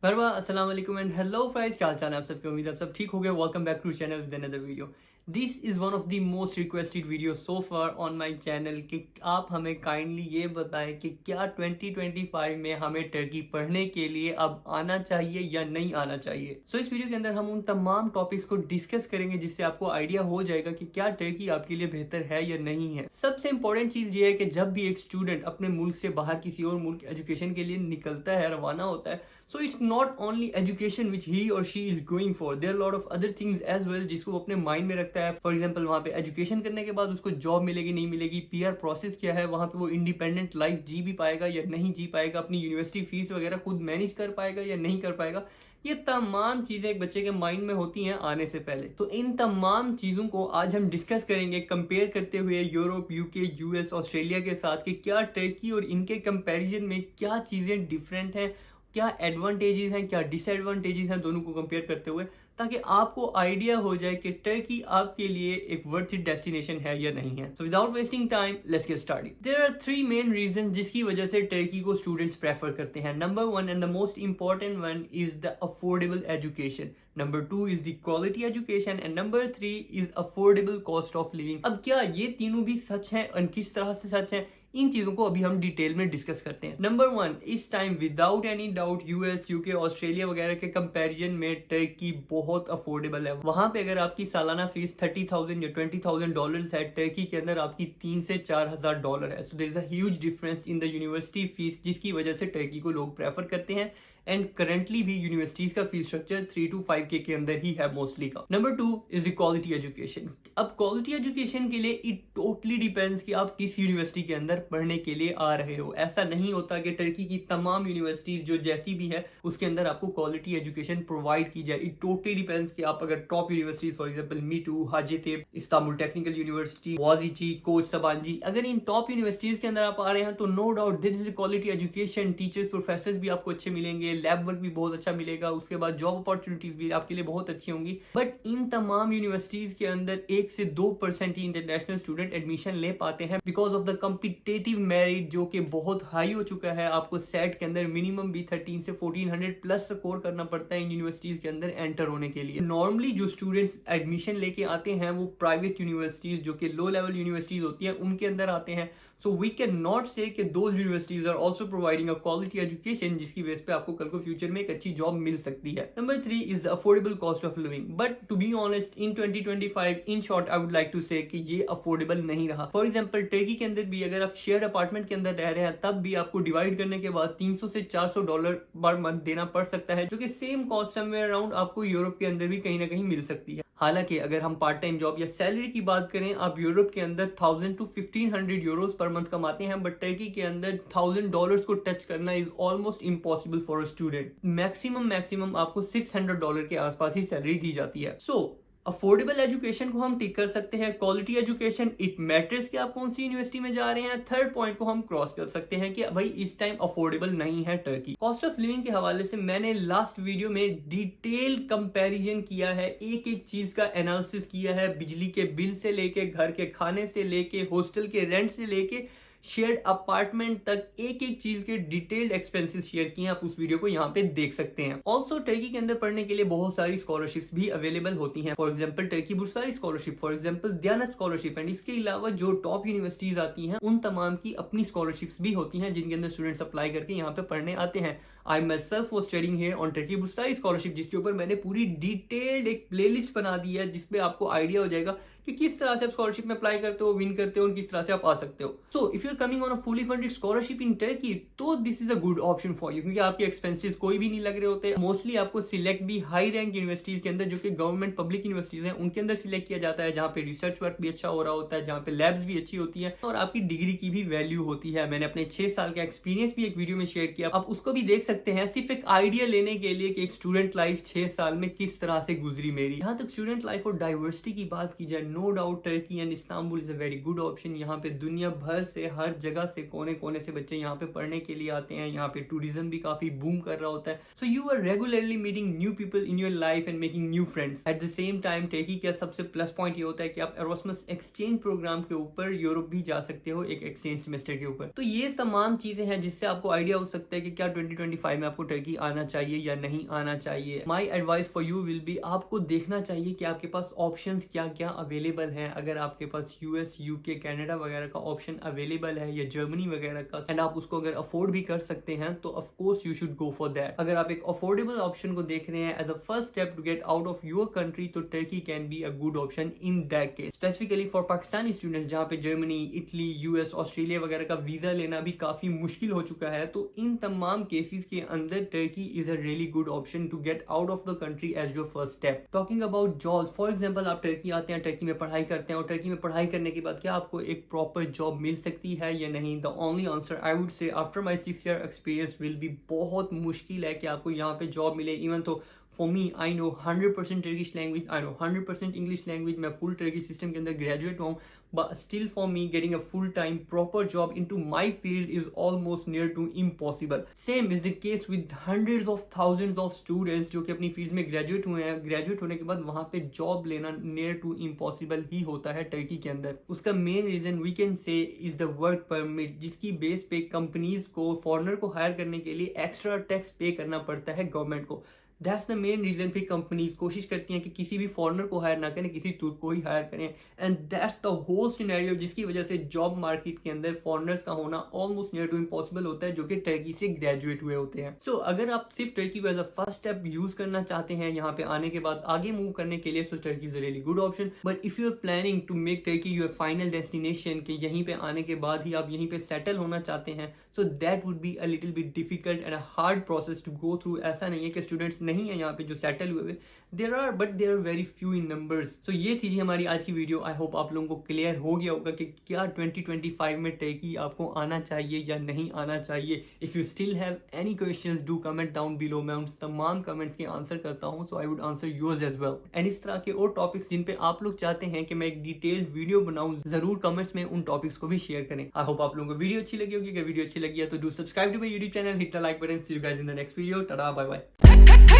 मरहबा अस्सलाम वालेकुम and hello friends, क्या हाल चाल है आप सबके। उम्मीद है आप सब ठीक हो गए। Welcome back to channel with another video. This is one of the most requested video so far on my channel कि आप हमें काइंडली ये बताएं कि क्या 2025 में हमें टर्की पढ़ने के लिए अब आना चाहिए या नहीं आना चाहिए। सो इस वीडियो के अंदर हम उन तमाम टॉपिक्स को डिस्कस करेंगे जिससे आपको आइडिया हो जाएगा कि क्या टर्की आपके लिए बेहतर है या नहीं है। सबसे इंपॉर्टेंट चीज ये है कि जब भी एक स्टूडेंट अपने मुल्क से बाहर किसी और मुल्क एजुकेशन के लिए निकलता है, रवाना होता है, so it's not only education which he or she is going for, there are a lot of other things as well जिसको वो अपने माइंड में रखता है। फॉर एग्जांपल वहाँ पे एजुकेशन करने के बाद उसको जॉब मिलेगी नहीं मिलेगी, पीआर प्रोसेस क्या है, वहाँ पे वो इंडिपेंडेंट लाइफ जी भी पाएगा या नहीं जी पाएगा, अपनी यूनिवर्सिटी फीस वगैरह खुद मैनेज कर पाएगा या नहीं कर पाएगा। ये तमाम चीजें एक बच्चे के माइंड में होती हैं आने से पहले। तो इन तमाम चीजों को आज हम डिस्कस करेंगे कंपेयर करते हुए यूरोप, यूके, यूएस, ऑस्ट्रेलिया के साथ कि क्या टर्की और इनके कंपैरिजन में क्या चीजें डिफरेंट हैं, क्या एडवांटेजेस हैं, क्या डिसएडवांटेजेस हैं दोनों को कंपेयर करते हुए, ताकि आपको आइडिया हो जाए कि टर्की आपके लिए एक वर्थ इट डेस्टिनेशन है या नहीं है। So without wasting time let's get started. There are three main reasons जिसकी वजह से टर्की को स्टूडेंट्स प्रेफर करते हैं। Number one and the most important one is the affordable education, number two is the quality education and number three is affordable cost of living. अब क्या ये तीनों भी सच हैं और किस तरह से सच हैं, इन चीजों को अभी हम डिटेल में डिस्कस करते हैं। नंबर वन, इस time without any doubt US, UK, Australia वगैरह के कंपैरिजन में टर्की बहुत अफोर्डेबल है। वहां पे अगर आपकी सालाना फीस $30,000 या $20,000 है, टर्की के अंदर आपकी $3,000 से $4,000 है। So there is a huge difference in the university fees, जिसकी वजह से टर्की को लोग प्रेफर करते हैं। एंड करंटली भी यूनिवर्सिटीज का फीस स्ट्रक्चर 3 to 5K के अंदर ही है मोस्टली का। Number two is the quality education. अब क्वालिटी एजुकेशन के लिए इट टोटली डिपेंड्स कि आप किस यूनिवर्सिटी के अंदर पढ़ने के लिए आ रहे हो। ऐसा नहीं होता कि टर्की की तमाम यूनिवर्सिटीज जो जैसी भी है उसके अंदर आपको क्वालिटी एजुकेशन प्रोवाइड की जाए। इट टोटली डिपेंड्स कि आप अगर top universities for example METU, Hacettepe, Istanbul technical university, वाजीची, कोच सबांजी, अगर इन टॉप यूनिवर्सिटीज के अंदर आप आ रहे हैं तो no doubt this is quality education. Teachers, professor भी आपको अच्छे मिलेंगे, लैब वर्क भी बहुत अच्छा मिलेगा, उसके बाद जॉब अपॉर्चुनिटीज भी आपके लिए बहुत अच्छी होंगी। बट इन तमाम यूनिवर्सिटीज के अंदर 1 से 2% ही इंटरनेशनल स्टूडेंट एडमिशन ले पाते हैं because of the competitive merit जो कि बहुत हाई हो चुका है। आपको सेट के अंदर मिनिमम भी 13 से 1400 प्लस स्कोर करना पड़ता है इन यूनिवर्सिटीज के अंदर एंटर होने के लिए। नॉर्मली जो स्टूडेंट्स एडमिशन लेके आते हैं वो प्राइवेट यूनिवर्सिटीज जो कि लो लेवल यूनिवर्सिटीज होती है उनके अंदर आते हैं। So we can not say कि those universities are also providing a quality education जिसकी बेस पे आपको कल को फ्यूचर में एक अच्छी जॉब मिल सकती है। Number three is the affordable cost of living. But to be honest in 2025 in short I would like to say कि ये अफोर्डेबल नहीं रहा। फॉर एग्जाम्पल टर्की के अंदर भी अगर आप शेयर अपार्टमेंट के अंदर रह रहे हैं तब भी आपको डिवाइड करने के बाद $300 से $400 पर मंथ देना पड़ सकता है, जो कि सेम कॉस्ट समवेयर अराउंड आपको यूरोप के अंदर भी कहीं ना कहीं मिल सकती है। हालांकि अगर हम पार्ट टाइम जॉब या सैलरी की बात करें, आप यूरोप के अंदर 1000 to 1500 यूरोस पर मंथ कमाते हैं, बट टर्की के अंदर $1000 को टच करना is almost impossible for a student. Maximum आपको $600 के आसपास ही सैलरी दी जाती है। सो अफोर्डेबल एजुकेशन को हम टिक कर सकते हैं। क्वालिटी एजुकेशन इट मैटर्स कि आप कौन सी यूनिवर्सिटी में जा रहे हैं। थर्ड पॉइंट को हम क्रॉस कर सकते हैं कि भाई इस टाइम अफोर्डेबल नहीं है टर्की। कॉस्ट ऑफ लिविंग के हवाले से मैंने लास्ट वीडियो में डिटेल कंपैरिजन किया है, एक एक चीज का एनालिसिस किया है, बिजली के बिल से लेके, घर के खाने से लेके, हॉस्टल के रेंट से लेके, शेयर्ड अपार्टमेंट तक, एक एक चीज के डिटेल्ड एक्सपेंसेस शेयर किए हैं। आप उस वीडियो को यहाँ पे देख सकते हैं। ऑल्सो टर्की के अंदर पढ़ने के लिए बहुत सारी स्कॉलरशिप्स भी अवेलेबल होती हैं। For example Turkey Burslari scholarship, for example Diyanet scholarship, and इसके अलावा जो टॉप यूनिवर्सिटीज आती हैं उन तमाम की अपनी स्कॉलरशिप्स भी होती हैं जिनके अंदर स्टूडेंट्स अप्लाई करके यहाँ पे पढ़ने आते हैं। I myself was studying here on Turkey Burslari scholarship, जिसके ऊपर मैंने पूरी डिटेल्ड एक प्लेलिस्ट बना दी है जिसपे आपको आइडिया हो जाएगा कि किस तरह से आप स्कॉलरशिप में अप्लाई करते हो, विन करते हो और किस तरह से आप आ सकते हो। So if you are coming on a fully funded scholarship in Turkey तो this is a good option for you, क्योंकि आपके एक्सपेंसेस कोई भी नहीं लग रहे होते। मोस्टली आपको सिलेक्ट भी हाई रैंक यूनिवर्सिटीज के अंदर जो कि गवर्नमेंट पब्लिक यूनिवर्सिटीज हैं उनके अंदर सिलेक्ट किया जाता है, जहाँ पे रिसर्च वर्क भी अच्छा हो रहा होता है, जहाँ पे लैब्स भी अच्छी होती है और आपकी डिग्री की भी वैल्यू होती है। मैंने अपने 6 साल का एक्सपीरियंस भी एक वीडियो में शेयर किया, आप उसको भी देख सकते हैं, सिर्फ एक आइडिया लेने के लिए कि एक स्टूडेंट लाइफ 6 साल में किस तरह से गुजरी मेरी। यहाँ तक स्टूडेंट लाइफ और डाइवर्सिटी की बात की जाए, no doubt Turkey and Istanbul is a very good option. यहाँ पे दुनिया भर से, हर जगह से, कोने कोने से बच्चे यहाँ पे पढ़ने के लिए आते हैं। यहाँ पे टूरिज्म भी काफी बूम कर रहा होता है। So you are regularly meeting new people in your life and making new friends. At the same time Turkey का सबसे प्लस पॉइंट ये होता है कि आप एरोस्मस एक्सचेंज प्रोग्राम के ऊपर यूरोप भी जा सकते हो एक एक्सचेंज सेमेस्टर के ऊपर। तो ये तमाम चीजें हैं जिससे आपको आइडिया हो सकता है कि क्या 2025 में आपको टर्की आना चाहिए या नहीं आना चाहिए। My advice for you will be, आपको देखना चाहिए कि आपके पास ऑप्शंस क्या क्या अवेलेबल हैं। अगर आपके पास यूएस, यूके, कनाडा वगैरह का ऑप्शन अवेलेबल है या जर्मनी वगैरह का, एंड आप उसको अगर अफोर्ड भी कर सकते हैं तो of course you should go for that. अगर आप एक अफोर्डेबल ऑप्शन को देख रहे हैं as a first step to get out of your country, तो Turkey can be a good option in that case. Specifically for Pakistani students जहाँ पे जर्मनी, इटली, यूएस, ऑस्ट्रेलिया वगैरह का वीजा लेना भी काफी मुश्किल हो चुका है, तो इन तमाम केसेस के अंदर Turkey is a really good option to get out of the country as your first step. Talking about jobs, for example आप टर्की आते हैं, टर्की में पढ़ाई करते हैं और टर्की में पढ़ाई करने के बाद क्या आपको एक प्रॉपर जॉब मिल सकती है या नहीं? The only answer I would say after my 6 year experience will be, बहुत मुश्किल है कि आपको यहाँ पे जॉब मिले। इवन तो For me, I know 100% Turkish language, I know 100% English language, मैं full Turkish system के अंदर graduate हूँ, but still for me getting a full-time proper job into my field is almost near to impossible. Same is the case with hundreds of thousands of students जो कि अपनी field में graduate हुए हैं। Graduate होने के बाद वहाँ पे जॉब लेना near to impossible ही होता है टर्की के अंदर। उसका main reason we can say is the work permit, जिसकी बेस पे कंपनीज को फॉरेनर को हायर करने के लिए एक्स्ट्रा टैक्स पे करना पड़ता है गवर्नमेंट को। That's the main reason. फिर कंपनीज कोशिश करती हैं कि किसी भी फॉरेनर को हायर ना करें, किसी तुर्क को ही हायर करें, and that's the whole scenario जिसकी वजह से जॉब मार्केट के अंदर फॉरेनर्स का होना ऑलमोस्ट नियर टू इम्पॉसिबल होता है जो कि टर्की से ग्रेजुएट हुए होते हैं। सो अगर आप सिर्फ टर्की को as a first step use करना चाहते हैं यहाँ पे आने के बाद आगे मूव करने के लिए, तो Turkey is a really good option. But if you are planning to make Turkey your final destination, कि यहीं पे आने के बाद ही आप यहीं पे सेटल होना चाहते हैं, so that would be a little bit difficult and a hard process to go through. ऐसा नहीं है कि स्टूडेंट्स नहीं है यहाँ पे जो सेटल हुए, there are, but there are very few in numbers. So ये थी हमारी आज की वीडियो। आई होप आप लोगों को क्लियर हो गया होगा कि क्या 2025 में टर्की आपको आना चाहिए या नहीं आना चाहिए। If you still have any questions do comment down below, मैं उन तमाम कमेंट्स के आंसर करता हूँ, so I would answer yours as well. And इस तरह के और टॉपिक्स जिन पे आप लोग चाहते हैं कि मैं एक डिटेल्ड वीडियो बनाऊं, जरूर कमेंट्स में उन टॉपिक्स को भी शेयर करें। आई होप आप लोगों को वीडियो अच्छी लगी होगी। अगर वीडियो अच्छी लगी है तो do subscribe to my YouTube channel, hit the like button. See you guys in the next video. Tata, bye bye.